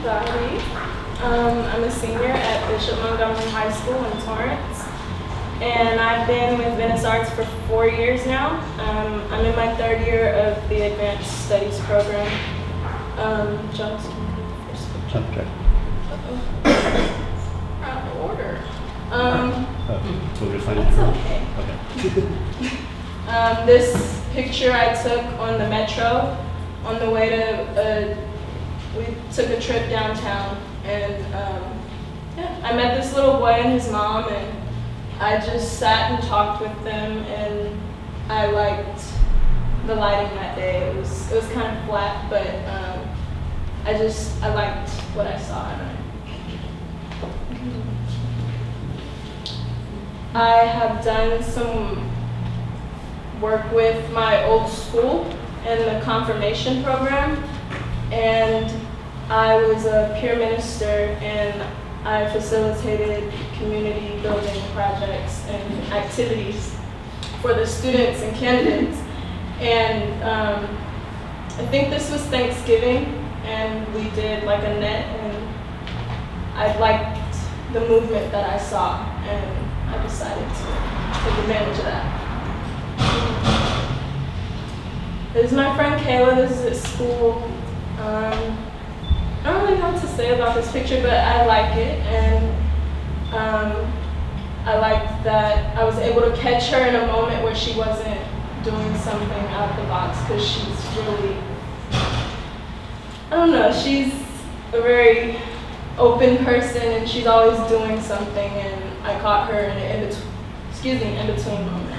Dottie. I'm a senior at Bishop Montgomery High School in Torrance, and I've been with Venice Arts for 4 years now. I'm in my third year of the Advanced Studies program. Jones, can you go first? Okay. Out of order. We'll just find That's it. okay. Okay. This picture I took on the metro on the way to, we took a trip downtown, and yeah, I met this little boy and his mom, and I just sat and talked with them, and I liked the lighting that day. It was kind of flat, but I liked what I saw. I have done some work with my old school in the confirmation program, and I was a peer minister, and I facilitated community building projects and activities for the students and candidates. And I think this was Thanksgiving, and we did like a net, and I liked the movement that I saw, and I decided to take advantage of that. This is my friend Kayla. This is at school. I don't really know what to say about this picture, but I like it, and I like that I was able to catch her in a moment where she wasn't doing something out of the box, because she's really, I don't know, she's a very open person, and she's always doing something, and I caught her in an in-between moment.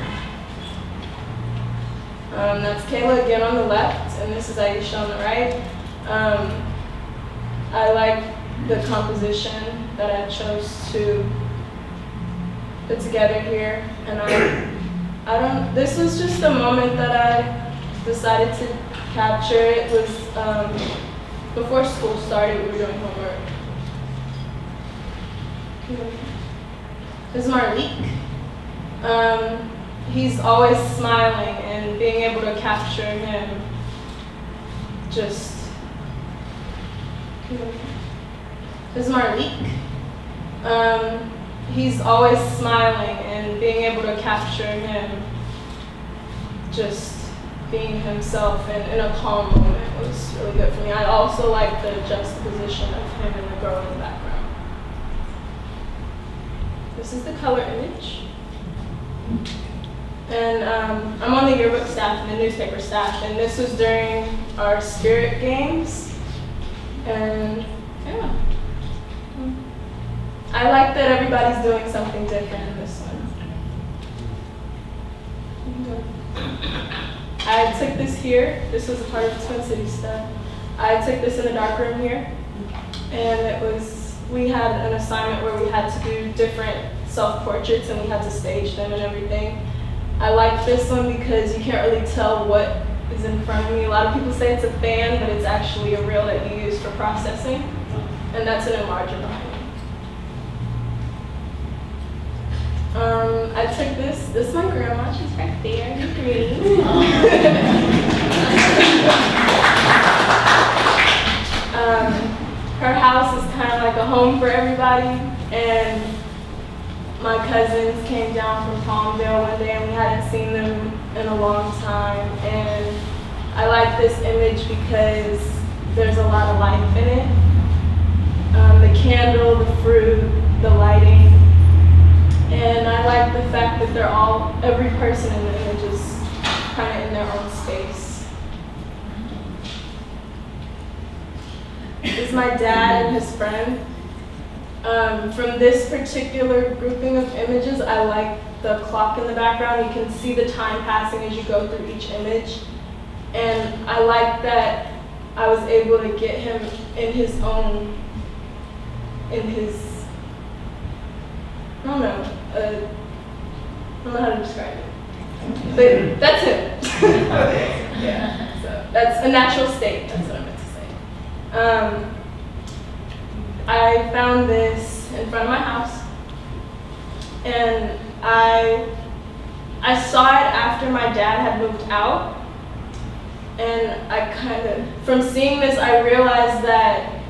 That's Kayla again on the left, and this is Aisha on the right. I like the composition that I chose to put together here, and this was just a moment that I decided to capture. It was before school started, we were doing homework. This is Marlik. He's always smiling, and being able to capture him just. This is Marlik. He's always smiling, and being able to capture him just being himself and in a calm moment was really good for me. I also like the juxtaposition of him and the girl in the background. This is the color image. And I'm on the yearbook staff and the newspaper staff, and this was during our spirit games. And yeah, I like that everybody's doing something different in this one. I took this here. This was a part of the Twin Cities stuff. I took this in the dark room here, and we had an assignment where we had to do different self-portraits, and we had to stage them and everything. I like this one because you can't really tell what is in front of me. A lot of people say it's a fan, but it's actually a reel that you use for processing, and that's an enlarger behind me. I took this is my grandma, she's right there, in green. Her house is kind of like a home for everybody, and my cousins came down from Palmdale one day, and we hadn't seen them in a long time, and I like this image because there's a lot of life in it. The candle, the fruit, the lighting, and I like the fact that every person in the image is kind of in their own space. This is my dad and his friend. From this particular grouping of images, I like the clock in the background. You can see the time passing as you go through each image. And I like that I was able to get him in his, I don't know how to describe it. But that's him. Yeah, so that's a natural state, that's what I meant to say. I found this in front of my house, and I saw it after my dad had moved out, and from seeing this, I realized that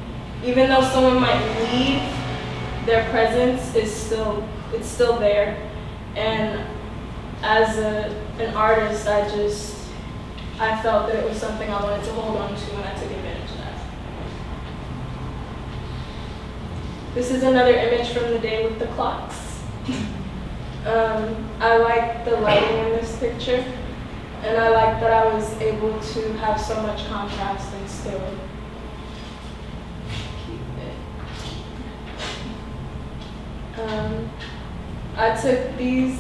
even though someone might leave, their presence is still there. And as an artist, I felt that it was something I wanted to hold on to, and I took advantage of that. This is another image from the day with the clocks. I like the lighting in this picture, and I like that I was able to have so much contrast and still keep it. I took these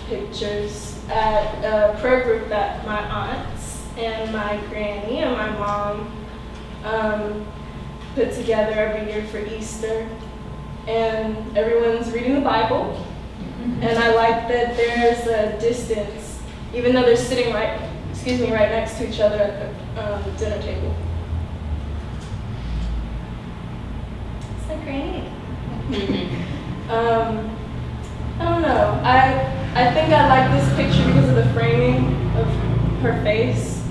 pictures at a prayer group that my aunts and my granny and my mom put together every year for Easter. And everyone's reading the Bible. And I like that there's a distance, even though they're sitting right next to each other at the dinner table. It's like great. I don't know. I think I like this picture because of the framing of her face.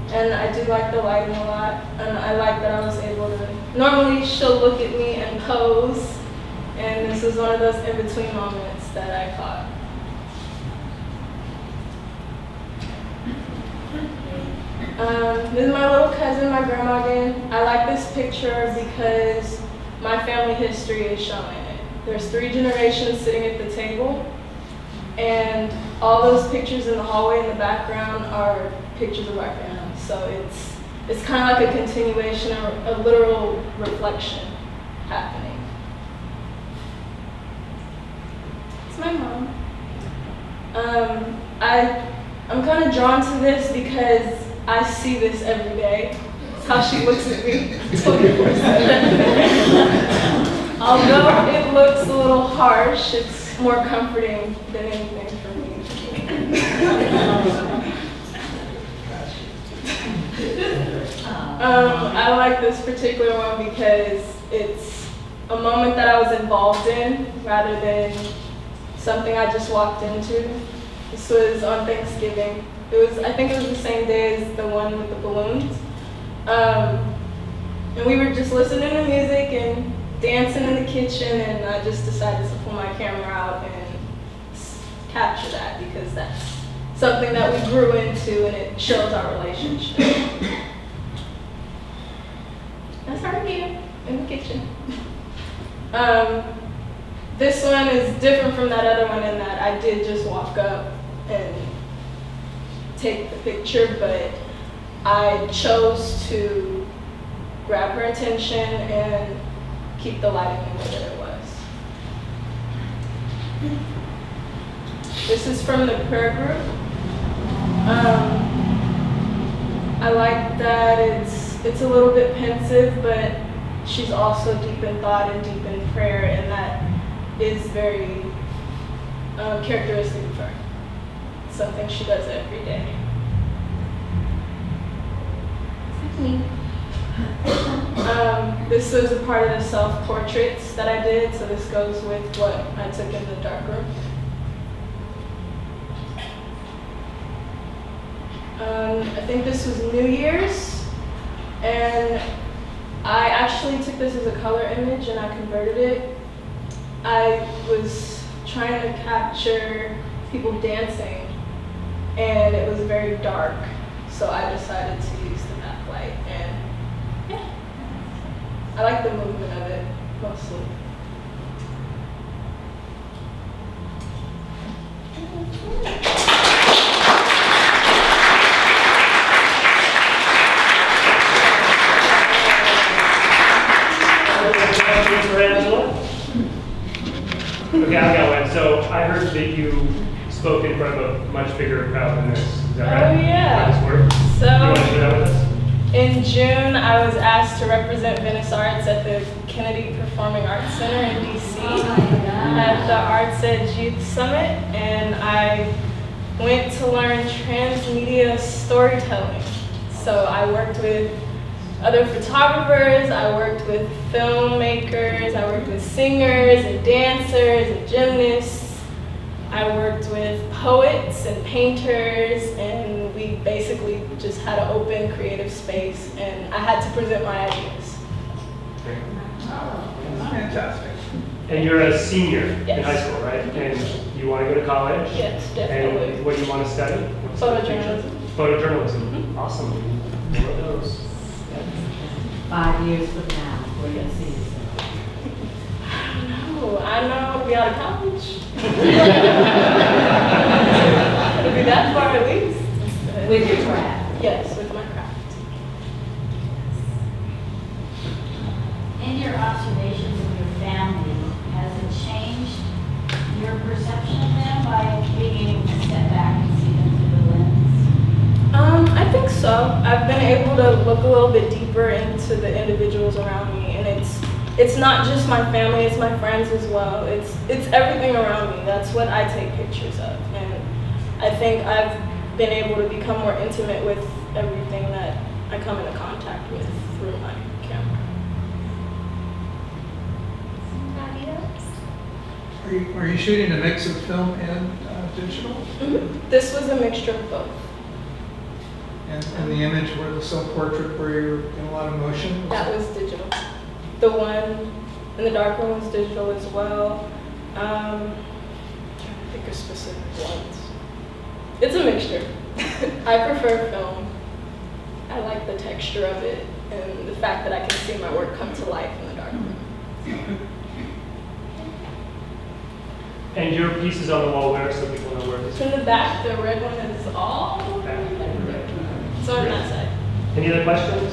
And I do like the lighting a lot. And I like that I was able to, normally she'll look at me and pose. And this was one of those in-between moments that I caught. This is my little cousin, my grandma again. I like this picture because my family history is shown in it. There's 3 generations sitting at the table, and all those pictures in the hallway in the background are pictures of our family. So it's kind of like a continuation, or a literal reflection happening. It's my mom. I'm kind of drawn to this because I see this every day. It's how she looks at me 24/7. Although it looks a little harsh, it's more comforting than anything for me. I like this particular one because it's a moment that I was involved in rather than something I just walked into. This was on Thanksgiving. I think it was the same day as the one with the balloons. And we were just listening to music and dancing in the kitchen, and I just decided to pull my camera out and capture that because that's something that we grew into and it shows our relationship. That's her again in the kitchen. This one is different from that other one in that I did just walk up and take the picture, but I chose to grab her attention and keep the lighting in the way that it was. This is from the prayer group. I like that it's a little bit pensive, but she's also deep in thought and deep in prayer, and that is very characteristic of her. It's something she does every day. This was a part of the self-portraits that I did, so this goes with what I took in the darkroom. I think this was New Year's, and I actually took this as a color image and I converted it. I was trying to capture people dancing, and it was very dark, so I decided to use the backlight, and yeah, I like the movement of it mostly. Okay, I've got one. So I heard that you spoke in front of a much bigger crowd than this. Is that right? Oh, yeah. How does this work? So, you want to share that with us? in June, I was asked to represent Venice Arts at the Kennedy Performing Arts Center in DC at the Arts Edge Youth Summit, and I went to learn transmedia storytelling. So I worked with other photographers, I worked with filmmakers, I worked with singers and dancers and gymnasts. I worked with poets and painters, and we basically just had an open creative space, and I had to present my ideas. Fantastic. And you're a senior in Yes. high school, right? And you want to go to college? Yes, definitely. And what do you want to study? What's the future? Photojournalism. Awesome. More of those. 5 years from now, where you see yourself. Oh, I know I'll be out of college. It'll be that far at least. With your craft. Yes, with my craft. In your observations of your family, has it changed your perception of them by being able to step back and see them through the lens? I think so. I've been able to look a little bit deeper into the individuals around me, and it's not just my family, it's my friends as well. It's everything around me. That's what I take pictures of, and I think I've been able to become more intimate with everything that I come into contact with through my camera. Are you shooting a mix of film and digital? This was a mixture of both. And the image where the self-portrait where you're in a lot of motion? That was digital. The one in the dark room was digital as well. Trying to think of specific ones. It's a mixture. I prefer film. I like the texture of it and the fact that I can see my work come to life in the dark room. And your piece is on the wall where, so people know where it is? In the back, the red one is all the way back there. So on that side. Any other questions?